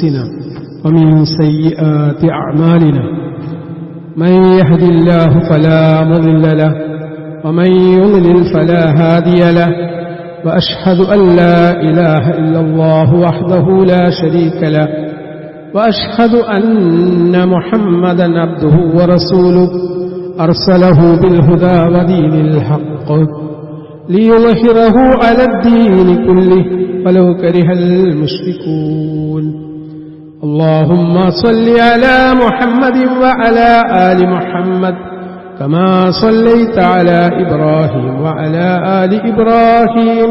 أنفسنا ومن سيئات أعمالنا من يهد الله فلا مضل له ومن يضلل فلا هادي له وأشهد أن لا إله إلا الله وحده لا شريك له وأشهد أن محمدا عبده ورسوله أرسله بالهدى ودين الحق ليظهره على الدين كله ولو كره المشركون اللهم صل على محمد وعلى آل محمد كما صليت على إبراهيم وعلى آل إبراهيم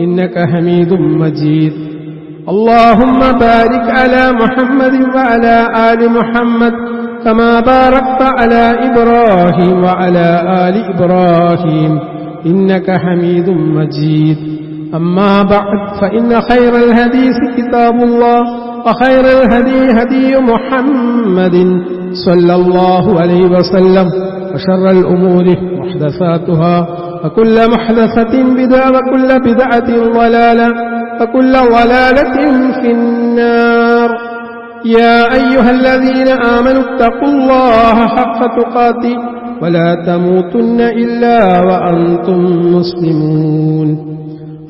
إنك حميد مجيد اللهم بارك على محمد وعلى آل محمد كما باركت على إبراهيم وعلى آل إبراهيم إنك حميد مجيد أما بعد فإن خير الحديث كتاب الله وخير الهدي هدي محمد صلى الله عليه وسلم وشر الأمور محدثاتها وكل محدثة بدعة وكل بدعة ضلالة وكل ضلالة في النار يا أيها الذين آمنوا اتقوا الله حق تقاته ولا تموتن إلا وأنتم مسلمون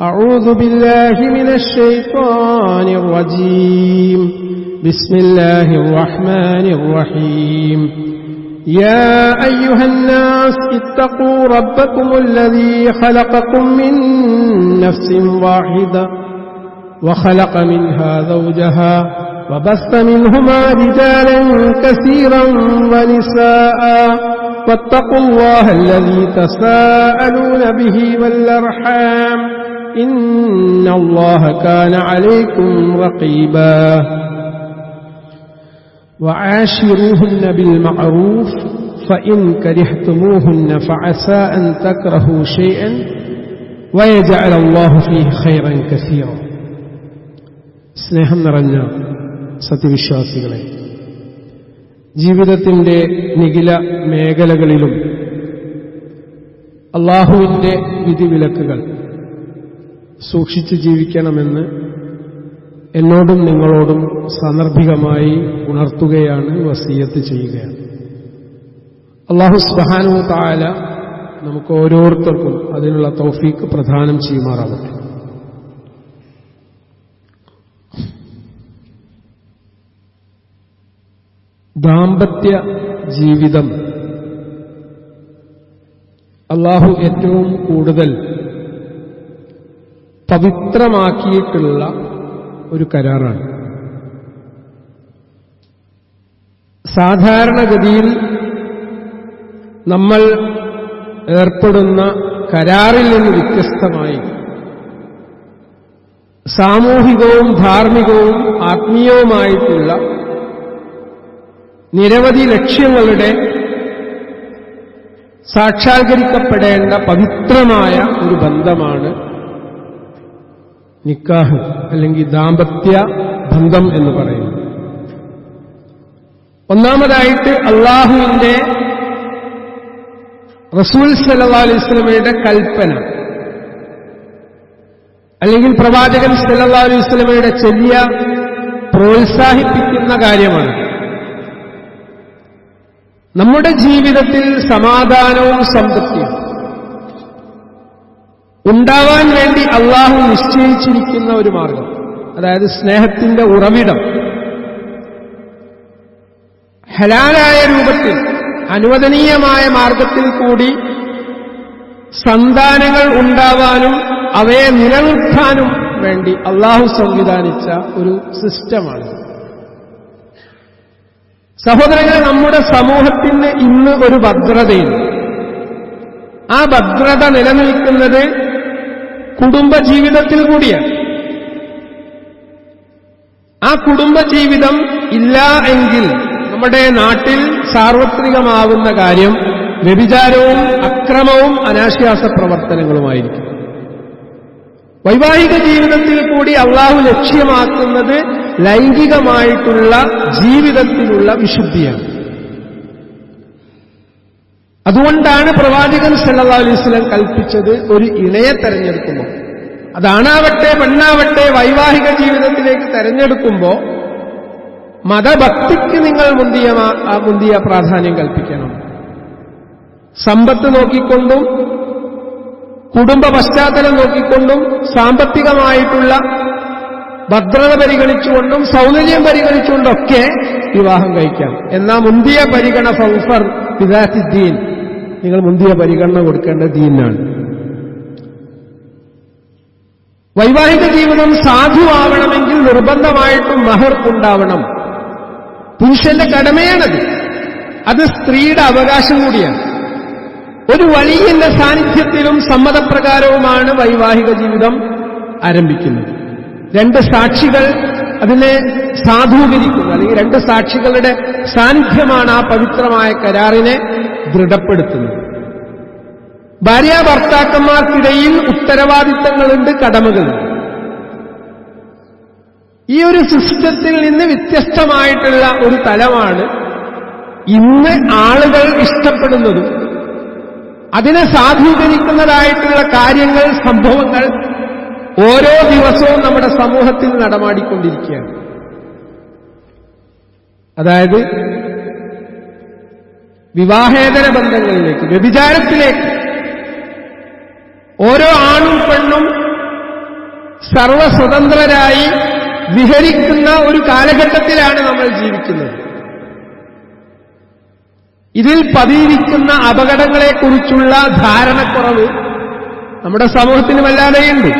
أعوذ بالله من الشيطان الرجيم بسم الله الرحمن الرحيم يا أيها الناس اتقوا ربكم الذي خلقكم من نفس واحدة وخلق منها زوجها وبث منهما رجالا كثيرا ونساء واتقوا الله الذي تساءلون به والأرحام إن الله كان عليكم رقيبا وعاشروهن بالمعروف فإن كرهتموهن فعسى أن تكرهوا شيئا ويجعل الله فيه خيرا كثيرا സ്നേഹം നിറഞ്ഞ സത്യവിശ്വാസികളെ, ജീവിതത്തിന്റെ നിഖില മേഖലകളിലും അല്ലാഹുവിന്റെ വിധിവിലക്കുകൾ സൂക്ഷിച്ചു ജീവിക്കണമെന്ന് എന്നോടും നിങ്ങളോടും സാന്ദർഭികമായി ഉണർത്തുകയാണ്, വസിയത്ത് ചെയ്യുകയാണ്. അല്ലാഹു സുബ്ഹാനഹു വ തആല നമുക്ക് ഓരോരുത്തർക്കും അതിനുള്ള തൗഫീഖ് പ്രദാനം ചെയ്യുമാറാവട്ടെ. ദാമ്പത്യ ജീവിതം അല്ലാഹു ഏറ്റവും കൂടുതൽ പവിത്രമാക്കിയിട്ടുള്ള ഒരു കരാറാണ്. സാധാരണഗതിയിൽ നമ്മൾ ഏർപ്പെടുന്ന കരാറിൽ നിന്ന് വ്യത്യസ്തമായി സാമൂഹികവും ധാർമ്മികവും ആത്മീയവുമായിട്ടുള്ള നിരവധി ലക്ഷ്യങ്ങളുടെ സാക്ഷാത്കരിക്കപ്പെടേണ്ട പവിത്രമായ ഒരു ബന്ധമാണ് നിക്കാഹ് അല്ലെങ്കിൽ ദാമ്പത്യ ബന്ധം എന്ന് പറയുന്നത്. ഒന്നാമതായിട്ട് അല്ലാഹുവിന്റെ റസൂൽ സല്ലല്ലാഹു അലൈഹി വസല്ലമയുടെ കൽപ്പന അല്ലെങ്കിൽ പ്രവാചകൻ സല്ലല്ലാഹു അലൈഹി വസല്ലമയുടെ ചര്യ പ്രോത്സാഹിപ്പിക്കുന്ന കാര്യമാണ്. നമ്മുടെ ജീവിതത്തിൽ സമാധാനവും സംതൃപ്തിയും ഉണ്ടാവാൻ വേണ്ടി അല്ലാഹു നിശ്ചയിച്ചിരിക്കുന്ന ഒരു മാർഗം, അതായത് സ്നേഹത്തിന്റെ ഉറവിടം, ഹലാലായ രൂപത്തിൽ അനുവദനീയമായ മാർഗത്തിൽ കൂടി സന്താനങ്ങൾ ഉണ്ടാവാനും അവയെ നിലനിർത്താനും വേണ്ടി അല്ലാഹു സംവിധാനിച്ച ഒരു സിസ്റ്റമാണ്. സഹോദരങ്ങളെ, നമ്മുടെ സമൂഹത്തിന് ഇന്ന് ഒരു ഭദ്രതയുണ്ട്. ആ ഭദ്രത നിലനിൽക്കുന്നത് കുടുംബജീവിതത്തിൽ കൂടിയാണ്. ആ കുടുംബജീവിതം ഇല്ല എങ്കിൽ നമ്മുടെ നാട്ടിൽ സാർവത്രികമാവുന്ന കാര്യം വ്യഭിചാരവും അക്രമവും അനാശാസ പ്രവർത്തനങ്ങളുമായിരിക്കും. വൈവാഹിക ജീവിതത്തിൽ കൂടി അള്ളാഹു ലക്ഷ്യമാക്കുന്നത് ലൈംഗികമായിട്ടുള്ള ജീവിതത്തിലുള്ള വിശുദ്ധിയാണ്. അതുകൊണ്ടാണ് പ്രവാചകൻ സല്ലല്ലാഹു അലൈഹി വസല്ലം കൽപ്പിച്ചത്, ഒരു ഇണയെ തെരഞ്ഞെടുക്കുമ്പോൾ, അതാണാവട്ടെ പെണ്ണാവട്ടെ, വൈവാഹിക ജീവിതത്തിലേക്ക് തെരഞ്ഞെടുക്കുമ്പോൾ മതഭക്തിക്ക് നിങ്ങൾ മുന്തിയ പ്രാധാന്യം കൽപ്പിക്കണം. സമ്പത്ത് നോക്കിക്കൊണ്ടും കുടുംബ പശ്ചാത്തലം നോക്കിക്കൊണ്ടും സാമ്പത്തികമായിട്ടുള്ള ഭദ്രത പരിഗണിച്ചുകൊണ്ടും സൗന്ദര്യം പരിഗണിച്ചുകൊണ്ടൊക്കെ വിവാഹം കഴിക്കാം. എന്നാൽ മുന്തിയ പരിഗണന ഫൗഫർ ബിദാത്തിദ്ദീൻ, നിങ്ങൾ മുന്തിയ പരിഗണന കൊടുക്കേണ്ട ദീനാണ്. വൈവാഹിക ജീവിതം സാധുവാവണമെങ്കിൽ നിർബന്ധമായിട്ടും മഹർ ഉണ്ടാവണം. പുരുഷന്റെ കടമയാണത്. അത് സ്ത്രീയുടെ അവകാശം കൂടിയാണ്. ഒരു വലിയന്റെ സാന്നിധ്യത്തിലും സമ്മതപ്രകാരവുമാണ് വൈവാഹിക ജീവിതം ആരംഭിക്കുന്നത്. രണ്ട് സാക്ഷികൾ അതിനെ സാധൂകരിക്കുന്നു, അല്ലെങ്കിൽ രണ്ട് സാക്ഷികളുടെ സാന്നിധ്യമാണ് ആ പവിത്രമായ കരാറിനെ ദൃഢപ്പെടുത്തുന്നത്. ഭാര്യാഭർത്താക്കന്മാർക്കിടയിൽ ഉത്തരവാദിത്തങ്ങളുണ്ട്, കടമകളുണ്ട്. ഈ ഒരു സിസ്റ്റത്തിൽ നിന്ന് വ്യത്യസ്തമായിട്ടുള്ള ഒരു തലമാണ് ഇന്ന് ആളുകൾ ഇഷ്ടപ്പെടുന്നതും അതിനെ സാധൂകരിക്കുന്നതായിട്ടുള്ള കാര്യങ്ങൾ, സംഭവങ്ങൾ ഓരോ ദിവസവും നമ്മുടെ സമൂഹത്തിൽ നടമാടിക്കൊണ്ടിരിക്കുകയാണ്. അതായത് വിവാഹേതര ബന്ധങ്ങളിലേക്ക്, വ്യഭിചാരത്തിലേക്ക് ഓരോ ആണും പെണ്ണും സർവസ്വതന്ത്രരായി വിഹരിക്കുന്ന ഒരു കാലഘട്ടത്തിലാണ് നമ്മൾ ജീവിക്കുന്നത്. ഇതിൽ പതിയിരിക്കുന്ന അപകടങ്ങളെക്കുറിച്ചുള്ള ധാരണക്കുറവ് നമ്മുടെ സമൂഹത്തിന് വല്ലാതെയുണ്ട്.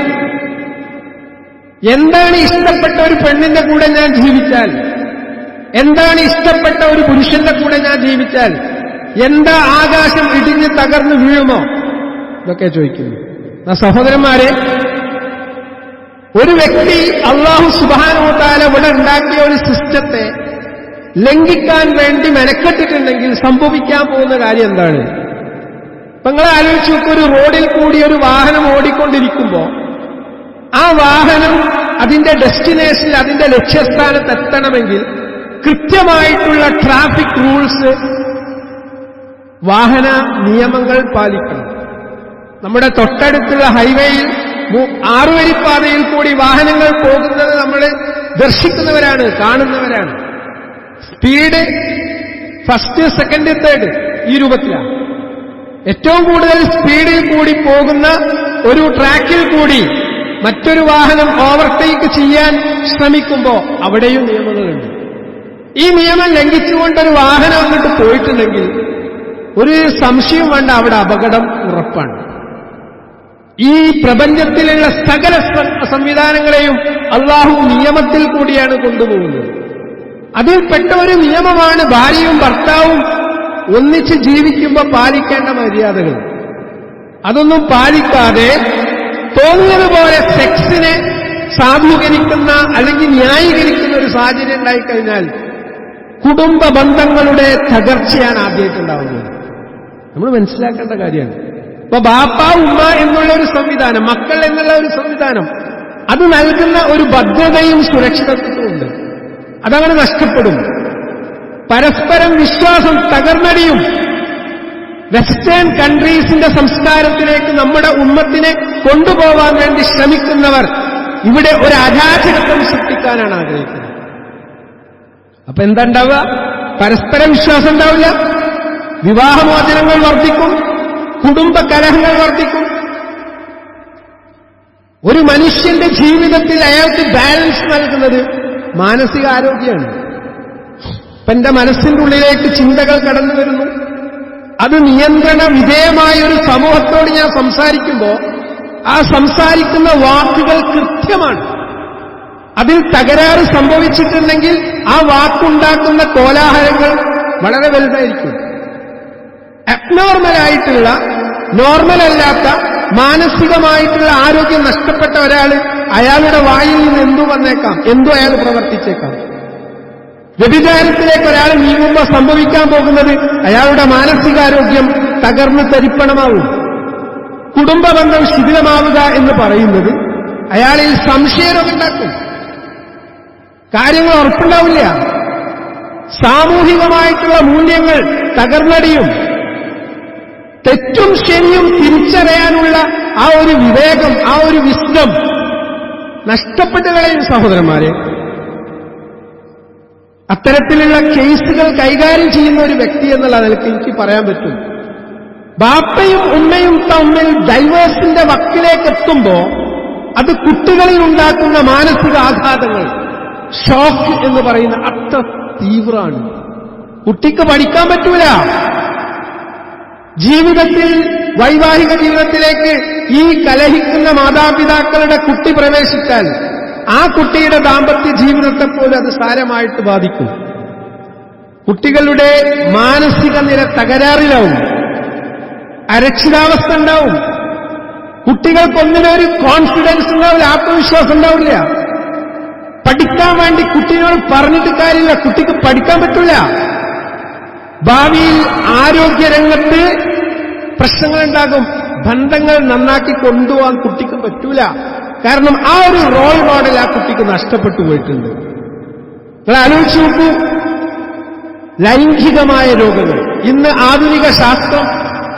എന്താണ് ഇഷ്ടപ്പെട്ട ഒരു പെണ്ണിന്റെ കൂടെ ഞാൻ ജീവിച്ചാൽ, എന്താണ് ഇഷ്ടപ്പെട്ട ഒരു പുരുഷന്റെ കൂടെ ഞാൻ ജീവിച്ചാൽ, എന്താ ആകാശം ഇടിഞ്ഞ് തകർന്നു വീഴുമോ, ഇതൊക്കെ ചോദിക്കുന്നു. സഹോദരന്മാരെ, ഒരു വ്യക്തി അല്ലാഹു സുബ്ഹാനഹു വ തആല ഇവിടെ ഉണ്ടാക്കിയ ഒരു സിസ്റ്റത്തെ ലംഘിക്കാൻ വേണ്ടി മെനക്കെട്ടിട്ടുണ്ടെങ്കിൽ സംഭവിക്കാൻ പോകുന്ന കാര്യം എന്താണ്? ഇപ്പൊ നിങ്ങൾ ആലോചിച്ച് നോക്കുക, ഒരു റോഡിൽ കൂടി ഒരു വാഹനം ഓടിക്കൊണ്ടിരിക്കുമ്പോൾ ആ വാഹനം അതിന്റെ ഡെസ്റ്റിനേഷനിൽ, അതിന്റെ ലക്ഷ്യസ്ഥാനത്ത് എത്തണമെങ്കിൽ കൃത്യമായിട്ടുള്ള ട്രാഫിക് റൂൾസ്, വാഹന നിയമങ്ങൾ പാലിക്കണം. നമ്മുടെ തൊട്ടടുത്തുള്ള ഹൈവേയിൽ 6 വരിപ്പാതയിൽ കൂടി വാഹനങ്ങൾ പോകുന്നത് നമ്മൾ ദർശിക്കുന്നവരാണ്, കാണുന്നവരാണ്. സ്പീഡ് ഫസ്റ്റ്, സെക്കൻഡ്, തേർഡ് ഈ രൂപത്തിലാണ്. ഏറ്റവും കൂടുതൽ സ്പീഡിൽ കൂടി പോകുന്ന ഒരു ട്രാക്കിൽ കൂടി മറ്റൊരു വാഹനം ഓവർടേക്ക് ചെയ്യാൻ ശ്രമിക്കുമ്പോൾ അവിടെയും നിയമങ്ങളുണ്ട്. ഈ നിയമം ലംഘിച്ചുകൊണ്ടൊരു വാഹനം അങ്ങോട്ട് പോയിട്ടുണ്ടെങ്കിൽ ഒരു സംശയം വേണ്ട, അവിടെ അപകടം ഉറപ്പാണ്. ഈ പ്രപഞ്ചത്തിലുള്ള സകല സംവിധാനങ്ങളെയും അല്ലാഹു നിയമത്തിൽ കൂടിയാണ് കൊണ്ടുപോകുന്നത്. അതിൽപ്പെട്ട ഒരു നിയമമാണ് ഭാര്യയും ഭർത്താവും ഒന്നിച്ച് ജീവിക്കുമ്പോൾ പാലിക്കേണ്ട മര്യാദകൾ. അതൊന്നും പാലിക്കാതെ തോന്നിയതുപോലെ സെക്സിനെ സാധൂകരിക്കുന്ന അല്ലെങ്കിൽ ന്യായീകരിക്കുന്ന ഒരു സാഹചര്യം ഉണ്ടായിക്കഴിഞ്ഞാൽ കുടുംബ ബന്ധങ്ങളുടെ തകർച്ചയാണ് ആദ്യമായിട്ടുണ്ടാവുന്നത്. നമ്മൾ മനസ്സിലാക്കേണ്ട കാര്യമാണ്. ഇപ്പൊ ബാപ്പ ഉമ്മ എന്നുള്ള ഒരു സംവിധാനം, മക്കൾ എന്നുള്ള ഒരു സംവിധാനം, അത് നൽകുന്ന ഒരു ഭദ്രതയും സുരക്ഷിതത്വവും ഉണ്ട്. അതങ്ങനെ നഷ്ടപ്പെടും. പരസ്പരം വിശ്വാസം തകർന്നടിയും. വെസ്റ്റേൺ കൺട്രീസിന്റെ സംസ്കാരത്തിലേക്ക് നമ്മുടെ ഉമ്മത്തിനെ കൊണ്ടുപോകാൻ വേണ്ടി ശ്രമിക്കുന്നവർ ഇവിടെ ഒരു അരാജകത്വം സൃഷ്ടിക്കാനാണ് ആഗ്രഹിക്കുന്നത്. അപ്പൊ എന്താ ഉണ്ടാവുക? പരസ്പര വിശ്വാസം ഉണ്ടാവില്ല, വിവാഹമോചനങ്ങൾ വർദ്ധിക്കും, കുടുംബ കലഹങ്ങൾ വർദ്ധിക്കും. ഒരു മനുഷ്യന്റെ ജീവിതത്തിൽ അയാൾക്ക് ബാലൻസ് നൽകുന്നത് മാനസികാരോഗ്യമാണ്. ഇപ്പൊ എന്റെ മനസ്സിന്റെ ഉള്ളിലേക്ക് ചിന്തകൾ കടന്നു വരുന്നു. അത് നിയന്ത്രണ വിധേയമായ ഒരു സമൂഹത്തോട് ഞാൻ സംസാരിക്കുമ്പോൾ ആ സംസാരിക്കുന്ന വാക്കുകൾ കൃത്യമാണ്. അതിൽ തകരാറ് സംഭവിച്ചിട്ടുണ്ടെങ്കിൽ ആ വാക്കുണ്ടാക്കുന്ന കോലാഹലങ്ങൾ വളരെ വലുതായിരിക്കും. അബ്നോർമലായിട്ടുള്ള, നോർമലല്ലാത്ത, മാനസികമായിട്ടുള്ള ആരോഗ്യം നഷ്ടപ്പെട്ട ഒരാൾ, അയാളുടെ വായിൽ നിന്ന് എന്തു വന്നേക്കാം, എന്തു അയാൾ പ്രവർത്തിച്ചേക്കാം. വ്യഭിചാരത്തിലേക്ക് ഒരാൾ നീങ്ങുമ്പോൾ സംഭവിക്കാൻ പോകുന്നത് അയാളുടെ മാനസികാരോഗ്യം തകർന്ന് തരിപ്പണമാവും. കുടുംബബന്ധം ശിഥിലമാവുക എന്ന് പറയുന്നത് അയാളിൽ സംശയരോഗമുണ്ടാക്കും. കാര്യങ്ങൾ ഉറപ്പുണ്ടാവില്ല. സാമൂഹികമായിട്ടുള്ള മൂല്യങ്ങൾ തകർന്നടിയും. തെറ്റും ശരിയും തിരിച്ചറിയാനുള്ള ആ ഒരു വിവേകം, ആ ഒരു വിസ്ഡം നഷ്ടപ്പെട്ടു കളയും സഹോദരന്മാരെ. അത്തരത്തിലുള്ള കേസുകൾ കൈകാര്യം ചെയ്യുന്ന ഒരു വ്യക്തി എന്നുള്ള നിലയ്ക്ക് എനിക്ക് പറയാൻ പറ്റും. ബാപ്പയും ഉമ്മയും തമ്മിൽ ഡൈവേഴ്സിന്റെ വക്കിലേക്ക് എത്തുമ്പോ അത് കുട്ടികളിൽ ഉണ്ടാക്കുന്ന മാനസിക ആഘാതങ്ങൾ, ഷോക്ക് എന്ന് പറയുന്ന അത്ര തീവ്രമാണ്. കുട്ടിക്ക് പഠിക്കാൻ പറ്റൂല. ജീവിതത്തിൽ, വൈവാഹിക ജീവിതത്തിലേക്ക് ഈ കലഹിക്കുന്ന മാതാപിതാക്കളുടെ കുട്ടി പ്രവേശിച്ചാൽ ആ കുട്ടിയുടെ ദാമ്പത്യ ജീവിതത്തെ പോലും അത് സാരമായിട്ട് ബാധിക്കും. കുട്ടികളുടെ മാനസിക നില തകരാറിലാവും, അരക്ഷിതാവസ്ഥ ഉണ്ടാവും. കുട്ടികൾക്കൊന്നിനൊരു കോൺഫിഡൻസ് ഉണ്ടാവില്ല, ആത്മവിശ്വാസം ഉണ്ടാവില്ല. പഠിക്കാൻ വേണ്ടി കുട്ടിയോട് പറഞ്ഞിട്ട് കാര്യമില്ല, കുട്ടിക്ക് പഠിക്കാൻ പറ്റില്ല. ഭാവിയിൽ ആരോഗ്യരംഗത്ത് പ്രശ്നങ്ങളുണ്ടാകും. ബന്ധങ്ങൾ നന്നാക്കി കൊണ്ടുപോകാൻ കുട്ടിക്ക് പറ്റൂല. കാരണം ആ ഒരു റോൾ മോഡൽ ആ കുട്ടിക്ക് നഷ്ടപ്പെട്ടു പോയിട്ടുണ്ട്. നിങ്ങൾ ആലോചിച്ച് നോക്കൂ, ലൈംഗികമായ രോഗങ്ങൾ. ഇന്ന് ആധുനിക ശാസ്ത്രം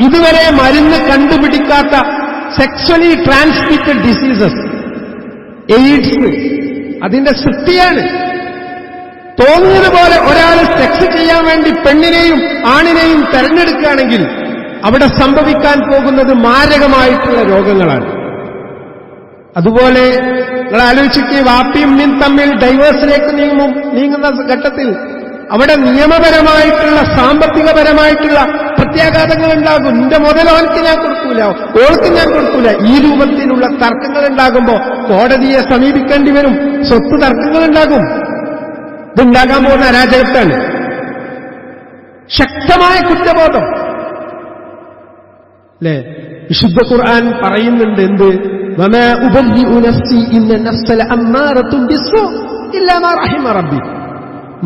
ഇതുവരെ മരുന്ന് കണ്ടുപിടിക്കാത്ത സെക്സ്വലി ട്രാൻസ്മിറ്റഡ് ഡിസീസസ്, എയ്ഡ്സ്, അതിന്റെ സൃഷ്ടിയാണ്. തോന്നിയതുപോലെ ഒരാൾ സെക്സ് ചെയ്യാൻ വേണ്ടി പെണ്ണിനെയും ആണിനെയും തെരഞ്ഞെടുക്കുകയാണെങ്കിൽ അവിടെ സംഭവിക്കാൻ പോകുന്നത് മാരകമായിട്ടുള്ള രോഗങ്ങളാണ്. അതുപോലെ നിങ്ങൾ ആലോചിക്കുക, വാപ്പിയും ഉമ്മയും തമ്മിൽ ഡൈവേഴ്സിലേക്ക് നീങ്ങുന്ന ഘട്ടത്തിൽ അവിടെ നിയമപരമായിട്ടുള്ള സാമ്പത്തികപരമായിട്ടുള്ള പ്രത്യാഘാതങ്ങൾ ഉണ്ടാകും. നിന്റെ മുതൽ ഓൾക്ക് ഞാൻ കൊടുക്കൂല, ഓൾക്ക് ഞാൻ കൊടുക്കൂല. ഈ രൂപത്തിലുള്ള തർക്കങ്ങൾ ഉണ്ടാകുമ്പോൾ കോടതിയെ സമീപിക്കേണ്ടി വരും. സ്വത്ത് തർക്കങ്ങളുണ്ടാകും. ഇതുണ്ടാകാൻ പോകുന്ന അരാജകത്താണ്. ശക്തമായ കുറ്റബോധം അല്ലേ? വിശുദ്ധ ഖുർആൻ പറയുന്നുണ്ട് എന്ത്? വമാ ഉബല്ലിഉ നഫ്സി ഇന്ന നഫ്സ ലഅമ്മാറത്തുൻ ബിസ്സൂ ഇല്ലാ മാ റഹിമ റബ്ബി.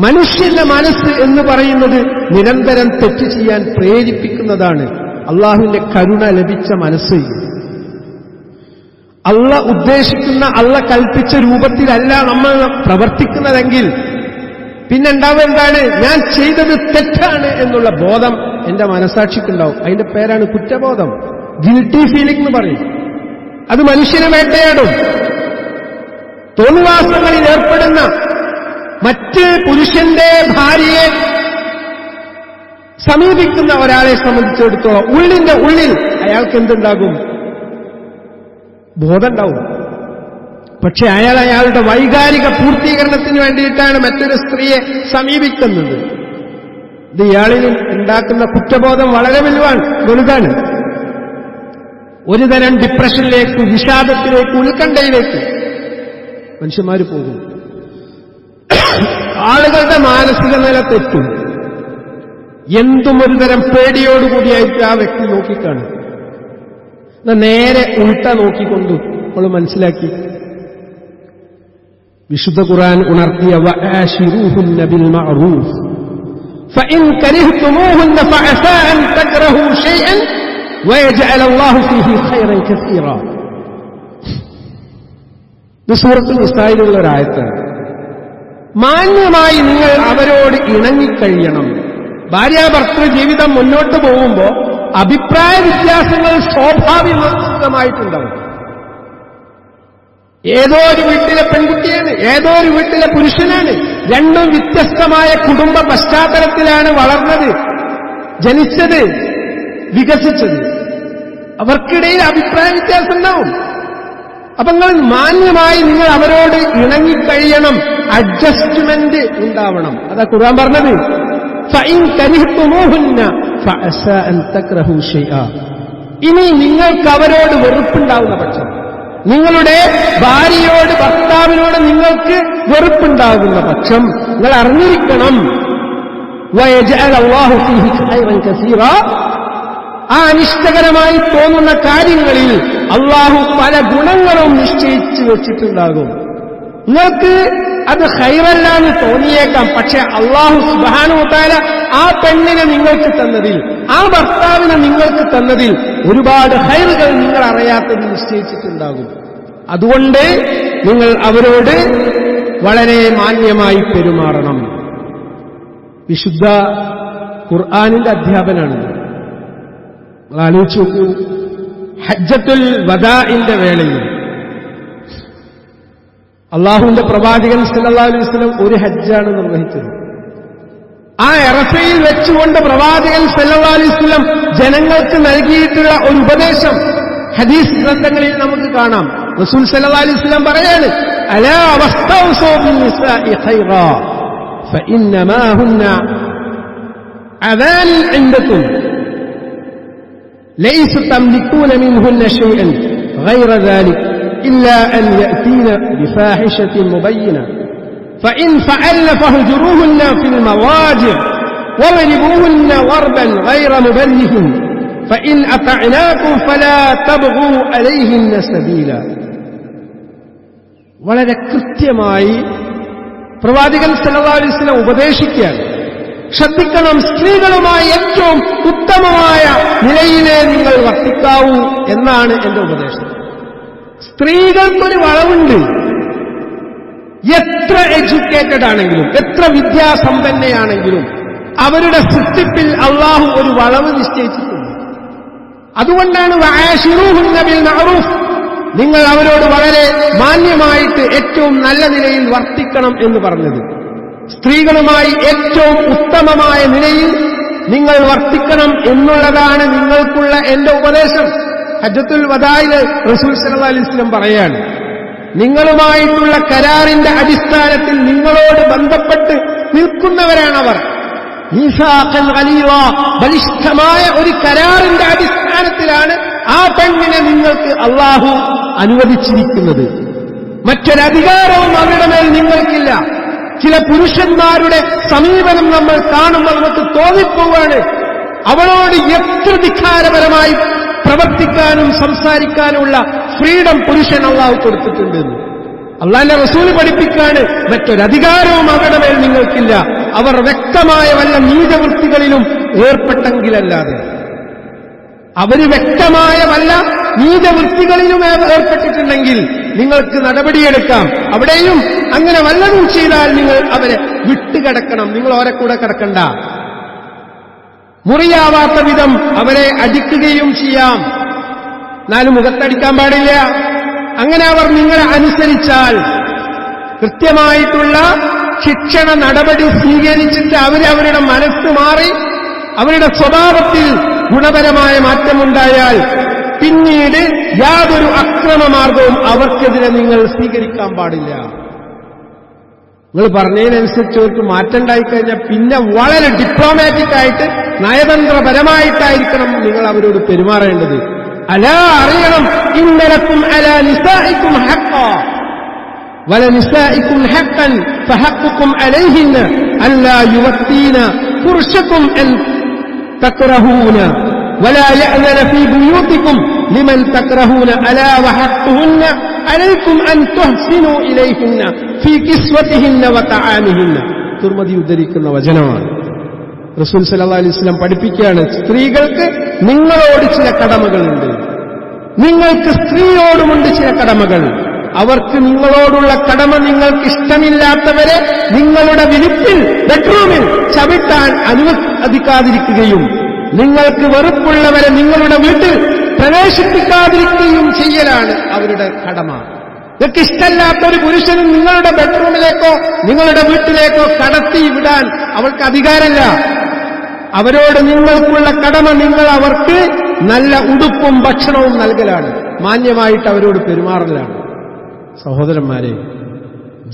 മനുഷ്യന്റെ മനസ്സ് എന്ന് പറയുന്നത് നിരന്തരം തെറ്റ് ചെയ്യാൻ പ്രേരിപ്പിക്കുന്നതാണ്. അള്ളാഹുവിന്റെ കരുണ ലഭിച്ച മനസ്സ്, അള്ള ഉദ്ദേശിക്കുന്ന, അള്ള കൽപ്പിച്ച രൂപത്തിലല്ല നമ്മൾ പ്രവർത്തിക്കുന്നതെങ്കിൽ പിന്നെണ്ടാവുക എന്താണ്? ഞാൻ ചെയ്തത് തെറ്റാണ് എന്നുള്ള ബോധം എന്റെ മനസാക്ഷിക്കുണ്ടാവും. അതിന്റെ പേരാണ് കുറ്റബോധം. ഗിൽറ്റി ഫീലിംഗ് എന്ന് പറയും. അത് മനുഷ്യനെ വേട്ടയാടും. തോന്നിവാസങ്ങളിൽ ഏർപ്പെടുന്ന മറ്റ് പുരുഷന്റെ ഭാര്യയെ സമീപിക്കുന്ന ഒരാളെ സംബന്ധിച്ചിടത്തോളം ഉള്ളിന്റെ ഉള്ളിൽ അയാൾക്ക് എന്തുണ്ടാകും? ബോധമുണ്ടാവും. പക്ഷെ അയാളുടെ വൈകാരിക പൂർത്തീകരണത്തിന് വേണ്ടിയിട്ടാണ് മറ്റൊരു സ്ത്രീയെ സമീപിക്കുന്നത്. ഇത് ഇയാളിൽ ഉണ്ടാക്കുന്ന കുറ്റബോധം വളരെ വലുതാണ്. ഒരുതരം ഡിപ്രഷനിലേക്ക്, വിഷാദത്തിലേക്ക്, ഉത്കണ്ഠയിലേക്ക് മനുഷ്യന്മാർ പോകും. ആളുകളുടെ മാനസിക നില തെറ്റും. എന്തും ഒരുതരം പേടിയോടുകൂടിയായിട്ട് ആ വ്യക്തി നോക്കിക്കാണും. നേരെ ഉൾട്ട നോക്കിക്കൊണ്ട് നമ്മൾ മനസ്സിലാക്കി. വിശുദ്ധ ഖുർആൻ ഉണർത്തിയ വആശിറൂഹുന്ന ബിൽ മഅറൂഫ് ഫഇൻ കരിഹ്തുമൂഹുന്ന ഫഅസാ അൻ തക്റഹു ശൈഅൻ വയജഅല അല്ലാഹു ഫീഹി ഖൈറൻ കസീറ. ഇത് സൂറത്തുൽ നിസായിലുള്ള ഒരു ആയത്താണ്. മാന്യമായി നിങ്ങൾ അവരോട് ഇണങ്ങിക്കഴിയണം. ഭാര്യാഭർത്തൃ ജീവിതം മുന്നോട്ട് പോകുമ്പോൾ അഭിപ്രായ വ്യത്യാസങ്ങൾ സ്വാഭാവികമായിട്ടുണ്ടാവും. ഏതോ ഒരു വീട്ടിലെ പെൺകുട്ടിയാണ്, ഏതോ ഒരു വീട്ടിലെ പുരുഷനാണ്. രണ്ടും വ്യത്യസ്തമായ കുടുംബ പശ്ചാത്തലത്തിലാണ് വളർന്നത്, ജനിച്ചത്, വികസിച്ചത്. അവർക്കിടയിൽ അഭിപ്രായ വ്യത്യാസം ഉണ്ടാവും. അപ്പൊ നിങ്ങൾ മാന്യമായി നിങ്ങൾ അവരോട് ഇണങ്ങിക്കഴിയണം. അഡ്ജസ്റ്റ്മെന്റ് ഉണ്ടാവണം. അതാ ഖുർആൻ പറഞ്ഞത്. ഫഇൻ കരിഹ്തുമൂഹുന്ന ഫഅസാ അൻ തക്റഹു ശൈഅ. ഇനി നിങ്ങൾക്ക് അവരോട് വെറുപ്പുണ്ടാവുന്ന പക്ഷം, നിങ്ങളുടെ ഭാര്യയോട്, ഭർത്താവിനോട് നിങ്ങൾക്ക് വെറുപ്പുണ്ടാകുന്ന പക്ഷം നിങ്ങൾ അറിഞ്ഞിരിക്കണം. വയജഅല അല്ലാഹു ഫീഹി ഖൈറൻ കസീറ. ആ അനിഷ്ടകരമായി തോന്നുന്ന കാര്യങ്ങളിൽ അള്ളാഹു പല ഗുണങ്ങളും നിശ്ചയിച്ചു വെച്ചിട്ടുണ്ടാകും. നിങ്ങൾക്ക് അത് ഖൈറല്ലാന്ന് തോന്നിയേക്കാം, പക്ഷെ അള്ളാഹു സുബ്ഹാനഹു വ തആല ആ പെണ്ണിനെ നിങ്ങൾക്ക് തന്നതിൽ, ആ ഭർത്താവിനെ നിങ്ങൾക്ക് തന്നതിൽ ഒരുപാട് ഖൈറുകൾ നിങ്ങൾ അറിയാത്തത് നിശ്ചയിച്ചിട്ടുണ്ടാകും. അതുകൊണ്ട് നിങ്ങൾ അവരോട് വളരെ മാന്യമായി പെരുമാറണം. വിശുദ്ധ ഖുർആനിന്റെ അധ്യാപനാണ്. ആലോചിച്ച് നോക്കൂ, ഹജ്ജത്തുൽ വദാഇന്റെ വേളയിൽ അള്ളാഹുവിന്റെ പ്രവാചകൻ സല്ലല്ലാഹു അലൈഹി വസല്ലം ഒരു ഹജ്ജാണ് നിർവഹിച്ചത്. ആ അറഫയിൽ വെച്ചുകൊണ്ട് പ്രവാചകൻ സല്ലല്ലാഹു അലൈഹി വസല്ലം ജനങ്ങൾക്ക് നൽകിയിട്ടുള്ള ഒരു ഉപദേശം ഹദീസ് ഗ്രന്ഥങ്ങളിൽ നമുക്ക് കാണാം. റസൂൽ സല്ലല്ലാഹു അലൈഹി വസല്ലം പറയാണ്, അലാ വസ്തൗസൂ ബിന്നിസാഇ ഖൈറാ ഫഇന്നമാ ഹുന്ന അദാൻ ഇൻദകും ലൈസ തംലികൂന മിൻഹുന്ന ശൈഅൻ ഗൈറ ദാലിക ഇല്ലാ അൻ യഅതീന ബിഫാഹിശത്തിൻ മുബയ്യിന فإن فعلن فاهجروهن في المضاجع واضربوهن ضربا غير مبرح فإن أطعناكم فلا تبغوا عليهن سبيلا. വളരെ കൃത്യമായി പ്രവാചകൻ സല്ലല്ലാഹു അലൈഹി വസല്ലം ഉപദേശിക്കുകയാണ്, ശ്രദ്ധിക്കണം, സ്ത്രീകളുമായി ഏറ്റവും ഉത്തമമായ നിലയിലേ നിങ്ങൾ വർത്തിക്കാവൂ എന്നാണ് എന്റെ ഉപദേശം. സ്ത്രീകൾക്കൊരു വളവുണ്ട്. എത്ര എഡ്യൂക്കേറ്റഡ് ആണെങ്കിലും എത്ര വിദ്യാസമ്പന്നയാണെങ്കിലും അവരുടെ സൃഷ്ടിപ്പിൽ അള്ളാഹു ഒരു വളവ് നിശ്ചയിച്ചിട്ടുണ്ട്. അതുകൊണ്ടാണ് വഅശിറൂഹുന്ന ബിൽ മഅറൂഫ്, നിങ്ങൾ അവരോട് വളരെ മാന്യമായിട്ട് ഏറ്റവും നല്ല നിലയിൽ വർത്തിക്കണം എന്ന് പറഞ്ഞത്. സ്ത്രീകളുമായി ഏറ്റവും ഉത്തമമായ നിലയിൽ നിങ്ങൾ വർത്തിക്കണം എന്നുള്ളതാണ് നിങ്ങൾക്കുള്ള എന്റെ ഉപദേശം. ഹജ്ജത്തുൽ വദാഇൽ റസൂൽ സല്ലല്ലാഹു അലൈഹി വസല്ലം പറയാണ്, നിങ്ങളുമായിട്ടുള്ള കരാറിന്റെ അടിസ്ഥാനത്തിൽ നിങ്ങളോട് ബന്ധപ്പെട്ട് നിൽക്കുന്നവരാണവർ. മീസാഖൻ ഗലീള, ബലിഷ്ഠമായ ഒരു കരാറിന്റെ അടിസ്ഥാനത്തിലാണ് ആ പെണ്ണിനെ നിങ്ങൾക്ക് അള്ളാഹു അനുവദിച്ചിരിക്കുന്നത്. മറ്റൊരധികാരവും അവരുടെ മേൽ നിങ്ങൾക്കില്ല. ചില പുരുഷന്മാരുടെ സമീപനം നമ്മൾ കാണുമ്പോൾ നമുക്ക് തോന്നിപ്പോവാണ്, അവളോട് എത്ര ധിക്കാരപരമായി പ്രവർത്തിക്കാനും സംസാരിക്കാനുമുള്ള ഫ്രീഡം പുരുഷൻ അള്ളാഹു കൊടുത്തിട്ടുണ്ടെന്ന്. അള്ളാഹുവിന്റെ റസൂല് പഠിപ്പിക്കാണ്, മറ്റൊരധികാരവും അവരുടെ മേൽ നിങ്ങൾക്കില്ല, അവർ വ്യക്തമായ വല്ല നീചവൃത്തികളിലും ഏർപ്പെട്ടെങ്കിലല്ലാതെ. അവര് വ്യക്തമായ വല്ല നീചവൃത്തികളിലും ഏർപ്പെട്ടിട്ടുണ്ടെങ്കിൽ നിങ്ങൾക്ക് നടപടിയെടുക്കാം. അവിടെയും അങ്ങനെ വല്ലതും ചെയ്താൽ നിങ്ങൾ അവരെ വിട്ടുകിടക്കണം, നിങ്ങൾ ഓരെ കൂടെ കിടക്കണ്ട. മുറിയാവാത്ത വിധം അവരെ അടിക്കുകയും ചെയ്യാം, എന്നാലും മുഖത്തടിക്കാൻ പാടില്ല. അങ്ങനെ അവർ നിങ്ങളെ അനുസരിച്ചാൽ കൃത്യമായിട്ടുള്ള ശിക്ഷണ നടപടി സ്വീകരിച്ചിട്ട് അവരവരുടെ മനസ്സ് മാറി അവരുടെ സ്വഭാവത്തിൽ ഗുണപരമായ മാറ്റമുണ്ടായാൽ പിന്നീട് യാതൊരു അക്രമമാർഗവും അവർക്കെതിരെ നിങ്ങൾ സ്വീകരിക്കാൻ പാടില്ല. നിങ്ങൾ പറഞ്ഞതിനനുസരിച്ച് അവർക്ക് മാറ്റം ഉണ്ടായിക്കഴിഞ്ഞാൽ പിന്നെ വളരെ ഡിപ്ലോമാറ്റിക് ആയിട്ട് നയതന്ത്രപരമായിട്ടായിരിക്കണം നിങ്ങൾ അവരോട് പെരുമാറേണ്ടത്. അലാ, അറിയണം, ഇന്നലക്കും അലാ നിസാഇക്കും ഹഖ്ഖാ വലനിസാഇക്കും ഹഖ്ഖൻ ഫഹഖ്ഖുക്കും അലൈഹിന്ന അല്ലാ യുവത്തീന ഫുർശക്കും അൻ തക്റഹൂന വലാ യഅ്നന ഫീ ബുയൂതിക്കും ലിമൻ തക്റഹൂന അലാ വഹഖ്ഖുഹുന്ന അലൈക്കും അൻ തുഹ്സിനു ഇലൈഹിന്ന ഫീ കിസ്വതിഹിന്ന വതആമിഹിന്ന. തുർമദി ഉദ്ധരിക്കുന്ന വചനമാണ്. റസൂൽ സല്ലല്ലാഹു അലൈഹി വസല്ലം പഠിപ്പിക്കുകയാണ്, സ്ത്രീകൾക്ക് നിങ്ങളോട് ചില കടമകളുണ്ട്, നിങ്ങൾക്ക് സ്ത്രീയോടുമുണ്ട് ചില കടമകൾ. അവർക്ക് നിങ്ങളോടുള്ള കടമ, നിങ്ങൾക്ക് ഇഷ്ടമില്ലാത്തവരെ നിങ്ങളുടെ വിരിപ്പിൽ, ബെഡ്റൂമിൽ ചവിട്ടാൻ അനുവദിക്കാതിരിക്കുകയും നിങ്ങൾക്ക് വെറുപ്പുള്ളവരെ നിങ്ങളുടെ വീട്ടിൽ പ്രവേശിപ്പിക്കാതിരിക്കുകയും ചെയ്യലാണ് അവരുടെ കടമ. നിങ്ങൾക്ക് ഇഷ്ടമല്ലാത്ത ഒരു പുരുഷനും നിങ്ങളുടെ ബെഡ്റൂമിലേക്കോ നിങ്ങളുടെ വീട്ടിലേക്കോ കടത്തി വിടാൻ അവൾക്ക് അധികാരമില്ല. അവരോട് നിങ്ങൾക്കുള്ള കടമ നിങ്ങൾ അവർക്ക് നല്ല ഉടുപ്പും ഭക്ഷണവും നൽകലാണ്, മാന്യമായിട്ട് അവരോട് പെരുമാറലാണ്. സഹോദരന്മാരെ,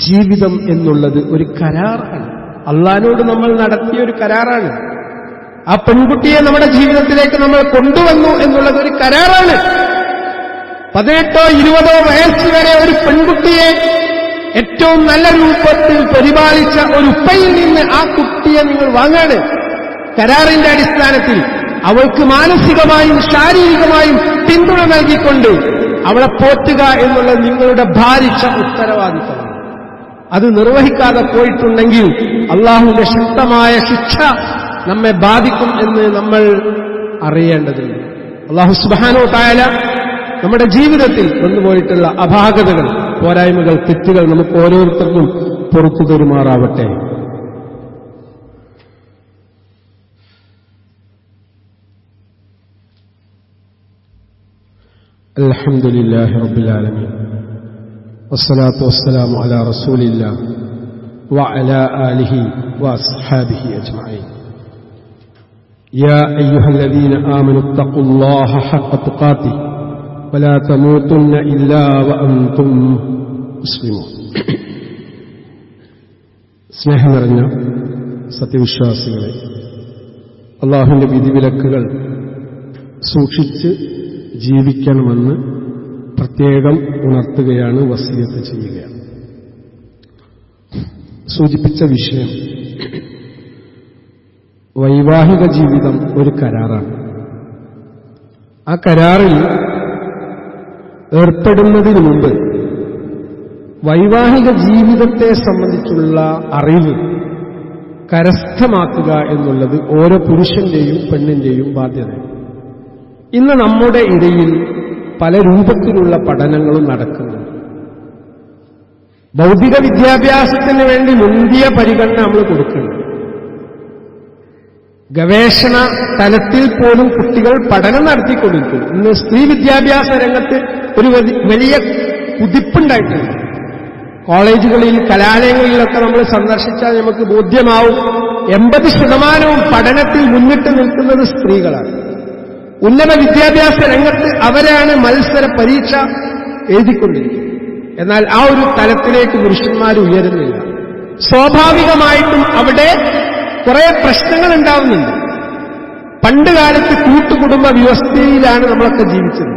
ജീവിതം എന്നുള്ളത് ഒരു കരാറാണ്. അള്ളാഹിനോട് നമ്മൾ നടത്തിയ ഒരു കരാറാണ്. ആ പെൺകുട്ടിയെ നമ്മുടെ ജീവിതത്തിലേക്ക് നമ്മൾ കൊണ്ടുവന്നു എന്നുള്ളത് ഒരു കരാറാണ്. 18 or 20 വയസ്സ് വരെ ഒരു പെൺകുട്ടിയെ ഏറ്റവും നല്ല രൂപത്തിൽ പരിപാലിച്ച ഒരു ഉപ്പയിൽ നിന്ന് ആ കുട്ടിയെ നിങ്ങൾ വാങ്ങാണ്. കരാറിന്റെ അടിസ്ഥാനത്തിൽ അവൾക്ക് മാനസികമായും ശാരീരികമായും പിന്തുണ നൽകിക്കൊണ്ട് അവളെ പോറ്റുക എന്നുള്ളത് നിങ്ങളുടെ ഭാരിച്ച ഉത്തരവാദിത്തമാണ്. അത് നിർവഹിക്കാതെ പോയിട്ടുണ്ടെങ്കിൽ അള്ളാഹുവിന്റെ ശക്തമായ ശിക്ഷ നമ്മെ ബാധിക്കും എന്ന് നമ്മൾ അറിയേണ്ടതുണ്ട്. അള്ളാഹു സുബ്ഹാനഹു വ തആല നമ്മുടെ ജീവിതത്തിൽ വന്നുപോയിട്ടുള്ള അപാകതകൾ, പോരായ്മകൾ, തെറ്റുകൾ നമുക്ക് ഓരോരുത്തർക്കും പുറത്തു തരുമാറാവട്ടെ. അൽഹംദുലില്ലാഹി റബ്ബിൽ ആലമീൻ വസ്സലാത്തു വസ്സലാമു അലാ റസൂലില്ലാഹ് وعلى آله وأصحابه أجمعين. يا أيها الذين آمنوا اتقوا الله حق تقاته ولا تموتن إلا وأنتم مسلمون. സ്നേഹം നിറഞ്ഞ സത്യവിശ്വാസികളെ, അല്ലാഹുവിന്റെ വിധിവിലക്കുകൾ സൂക്ഷിച്ച് ജീവിക്കണമെന്ന് പ്രത്യേകം ഉണർത്തുകയാണ്, വസിയത്ത് ചെയ്യുകയാണ്. സൂചിപ്പിച്ച വിഷയം വൈവാഹിക ജീവിതം ഒരു കരാറാണ്. ആ കരാറിൽ ഏർപ്പെടുന്നതിന് മുമ്പ് വൈവാഹിക ജീവിതത്തെ സംബന്ധിച്ചുള്ള അറിവ് കരസ്ഥമാക്കുക എന്നുള്ളത് ഓരോ പുരുഷന്റെയും പെണ്ണിന്റെയും ബാധ്യതയാണ്. ഇന്ന് നമ്മുടെ ഇടയിൽ പല രൂപത്തിലുള്ള പഠനങ്ങളും നടക്കുന്നു. ഭൗതിക വിദ്യാഭ്യാസത്തിന് വേണ്ടി മുന്തിയ പരിഗണന നമ്മൾ കൊടുക്കുന്നു. ഗവേഷണ തലത്തിൽ പോലും കുട്ടികൾ പഠനം നടത്തിക്കൊണ്ടിരിക്കുന്നു. ഇന്ന് സ്ത്രീ വിദ്യാഭ്യാസ രംഗത്ത് ഒരു വലിയ കുതിപ്പുണ്ടായിട്ടുണ്ട്. കോളേജുകളിൽ, കലാലയങ്ങളിലൊക്കെ നമ്മൾ സന്ദർശിച്ചാൽ നമുക്ക് ബോധ്യമാവും 80% പഠനത്തിൽ മുന്നിട്ട് നിൽക്കുന്നത് സ്ത്രീകളാണ്. ഉന്നത വിദ്യാഭ്യാസ രംഗത്ത് അവരാണ് മത്സര പരീക്ഷ എഴുതിക്കൊണ്ടിരിക്കുന്നത്. എന്നാൽ ആ ഒരു തലത്തിലേക്ക് പുരുഷന്മാർ ഉയരുന്നില്ല. സ്വാഭാവികമായിട്ടും അവിടെ കുറെ പ്രശ്നങ്ങൾ ഉണ്ടാവുന്നുണ്ട്. പണ്ടുകാലത്ത് കൂട്ടുകുടുംബ വ്യവസ്ഥയിലാണ് നമ്മളൊക്കെ ജീവിച്ചത്.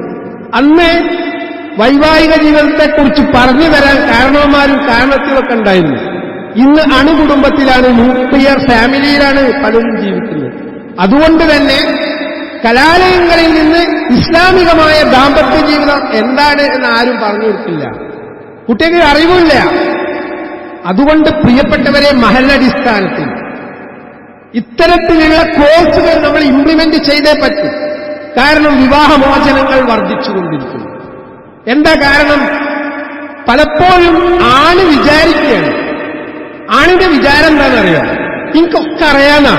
അന്ന് വൈവാഹിക ജീവിതത്തെക്കുറിച്ച് പറഞ്ഞു തരാൻ കാരണവന്മാരും കാരണത്തിലൊക്കെ ഉണ്ടായിരുന്നു. ഇന്ന് അണുകുടുംബത്തിലാണ്, ന്യൂക്ലിയർ ഫാമിലിയിലാണ് പലരും ജീവിക്കുന്നത്. അതുകൊണ്ട് തന്നെ കലാലയങ്ങളിൽ നിന്ന് ഇസ്ലാമികമായ ദാമ്പത്യ ജീവിതം എന്താണ് എന്ന് ആരും പറഞ്ഞു കൊടുക്കില്ല. കുട്ടികൾക്ക് അറിവില്ല. അതുകൊണ്ട് പ്രിയപ്പെട്ടവരെ, മഹല്ലടിസ്ഥാനത്തിൽ ഇത്തരത്തിലുള്ള കോഴ്സുകൾ നമ്മൾ ഇംപ്ലിമെന്റ് ചെയ്തേ പറ്റൂ. കാരണം വിവാഹമോചനങ്ങൾ വർദ്ധിച്ചുകൊണ്ടിരിക്കുന്നു. എന്താ കാരണം? പലപ്പോഴും ആണ് വിചാരിക്കുകയാണ്. ആണിന്റെ വിചാരം എന്താണെന്നറിയാം? എനിക്കൊക്കെ അറിയാനാ.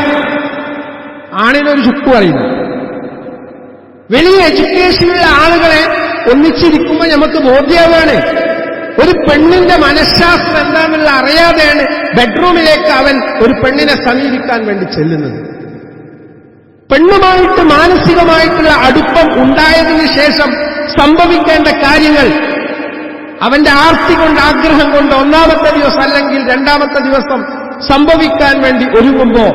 ആണിനൊരു ചുക്കും അറിയില്ല. വലിയ എഡ്യൂക്കേഷനുള്ള ആളുകളെ ഒന്നിച്ചിരിക്കുമ്പോൾ നമുക്ക് ബോധ്യമാണ് ഒരു പെണ്ണിന്റെ മനഃശാസ്ത്രം എന്താണെന്നുള്ള അറിയാതെയാണ് ബെഡ്റൂമിലേക്ക് അവൻ ഒരു പെണ്ണിനെ സമീപിക്കാൻ വേണ്ടി ചെല്ലുന്നത്. പെണ്ണുമായിട്ട് മാനസികമായിട്ടുള്ള അടുപ്പം ഉണ്ടായതിനു ശേഷം സംഭവിക്കേണ്ട കാര്യങ്ങൾ അവന്റെ ആർത്തി കൊണ്ട്, ആഗ്രഹം കൊണ്ട് ഒന്നാമത്തെ ദിവസം അല്ലെങ്കിൽ രണ്ടാമത്തെ ദിവസം സംഭവിക്കാൻ വേണ്ടി ഒരുങ്ങുമ്പോ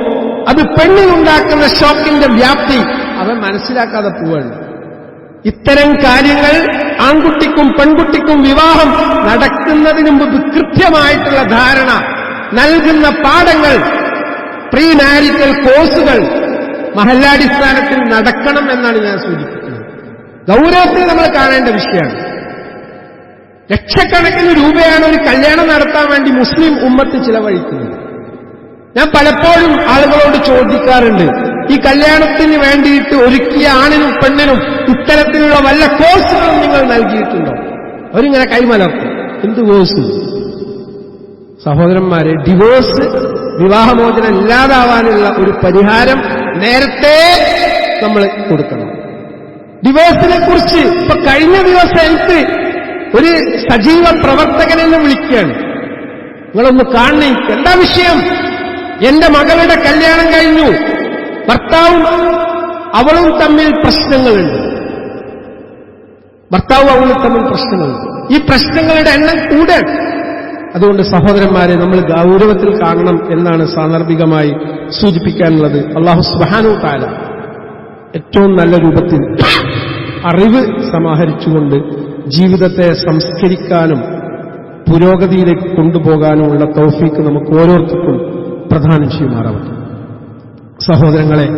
അത് പെണ്ണിനുണ്ടാക്കുന്ന ഷോക്കിന്റെ വ്യാപ്തി അവൻ മനസ്സിലാക്കാതെ പോവുകയാണ്. ഇത്തരം കാര്യങ്ങൾ ആൺകുട്ടിക്കും പെൺകുട്ടിക്കും വിവാഹം നടക്കുന്നതിന് മുമ്പ് കൃത്യമായിട്ടുള്ള ധാരണ നൽകുന്ന പാഠങ്ങൾ, പ്രീ മാരിറ്റൽ കോഴ്സുകൾ മഹല്ലാടിസ്ഥാനത്തിൽ നടക്കണം എന്നാണ് ഞാൻ സൂചിപ്പിക്കുന്നത്. ഗൗരവത്തിൽ നമ്മൾ കാണേണ്ട വിഷയമാണ്. ലക്ഷക്കണക്കിന് രൂപയാണ് ഒരു കല്യാണം നടത്താൻ വേണ്ടി മുസ്ലിം ഉമ്മത്ത് ചിലവഴിക്കുന്നത്. ഞാൻ പലപ്പോഴും ആളുകളോട് ചോദിക്കാറുണ്ട്, ഈ കല്യാണത്തിന് വേണ്ടിയിട്ട് ഒരുക്കിയ ആണിനും പെണ്ണിനും ഇത്തരത്തിലുള്ള വല്ല കോഴ്സുകളും നിങ്ങൾ നൽകിയിട്ടുണ്ടോ? അവരിങ്ങനെ കൈമലർത്തും. എന്ത് കോഴ്സ്? സഹോദരന്മാരെ, ഡിവോഴ്സ്, വിവാഹമോചനം ഇല്ലാതാവാനുള്ള ഒരു പരിഹാരം നേരത്തെ നമ്മൾ കൊടുക്കണം. ഡിവോഴ്സിനെ കുറിച്ച് ഇപ്പൊ കഴിഞ്ഞ ദിവസം എനിക്ക് ഒരു സജീവ പ്രവർത്തകനെന്ന് വിളിക്കുകയാണ്. നിങ്ങളൊന്ന് കാണണേ, എന്താ വിഷയം? എന്റെ മകളുടെ കല്യാണം കഴിഞ്ഞു, ഭർത്താവും അവളും തമ്മിൽ പ്രശ്നങ്ങളുണ്ട്. ഈ പ്രശ്നങ്ങളുടെ എണ്ണം കൂടാൻ. അതുകൊണ്ട് സഹോദരന്മാരെ, നമ്മൾ ഗൗരവത്തിൽ കാണണം എന്നാണ് സാന്ദർഭികമായി സൂചിപ്പിക്കാനുള്ളത്. അല്ലാഹു സുബ്ഹാനഹു തആല ഏറ്റവും നല്ല രൂപത്തിൽ അറിവ് സമാഹരിച്ചുകൊണ്ട് ജീവിതത്തെ സംസ്കരിക്കാനും പുരോഗതിയിലേക്ക് കൊണ്ടുപോകാനുമുള്ള തൗഫീക്ക് നമുക്ക് ഓരോരുത്തർക്കും പ്രദാനം ചെയ്യുമാറാവട്ടെ. സഹോദരങ്ങളെ,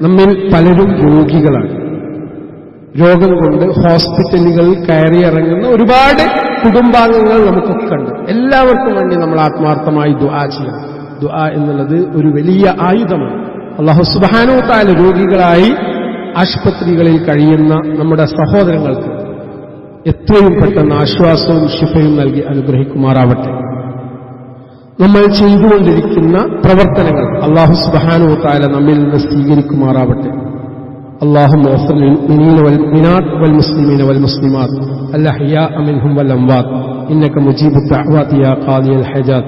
നമ്മിൽ പലരും രോഗികളാണ്. രോഗം കൊണ്ട് ഹോസ്പിറ്റലുകളിൽ കയറിയിറങ്ങുന്ന ഒരുപാട് കുടുംബാംഗങ്ങൾ നമുക്കൊക്കെ ഉണ്ട്. എല്ലാവർക്കും വേണ്ടി നമ്മൾ ആത്മാർത്ഥമായി ദുആ ചെയ്യണം. ദുആ എന്നുള്ളത് ഒരു വലിയ ആയുധമാണ്. അല്ലാഹു സുബ്ഹാനഹു തആല രോഗികളായി ആശുപത്രികളിൽ കഴിയുന്ന നമ്മുടെ സഹോദരങ്ങൾക്ക് എത്രയും പെട്ടെന്ന് ആശ്വാസവും ശിഫയും നൽകി അനുഗ്രഹിക്കുമാറാവട്ടെ. നമ്മൾ ചെയ്തുകൊണ്ടിരിക്കുന്ന പ്രവർത്തനങ്ങൾ അല്ലാഹു സുബ്ഹാനഹു തആല നമ്മിൽ നിന്ന് സ്വീകരിക്കുമാറാവട്ടെ. اللهم اغفر للمؤمنين والمؤمنات والمسلمين والمسلمات الأحياء منهم والأموات إنك مجيب الدعوات يا قاضي الحاجات.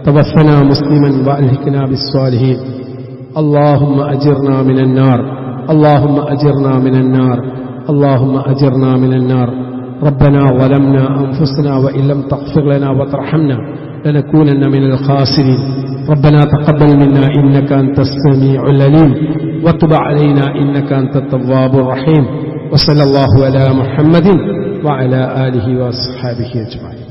توفنا مسلما وألحقنا بالصالحين اللهم أجرنا من النار اللهم أجرنا من النار اللهم أجرنا من النار ربنا ظلمنا أنفسنا وإن لم تغفر لنا وترحمنا لنكونن من الخاسرين ربنا تقبل منا إنك أنت السميع العليم وتب علينا إنك أنت التواب الرحيم وصلى الله على محمد وعلى آله وأصحابه أجمعين.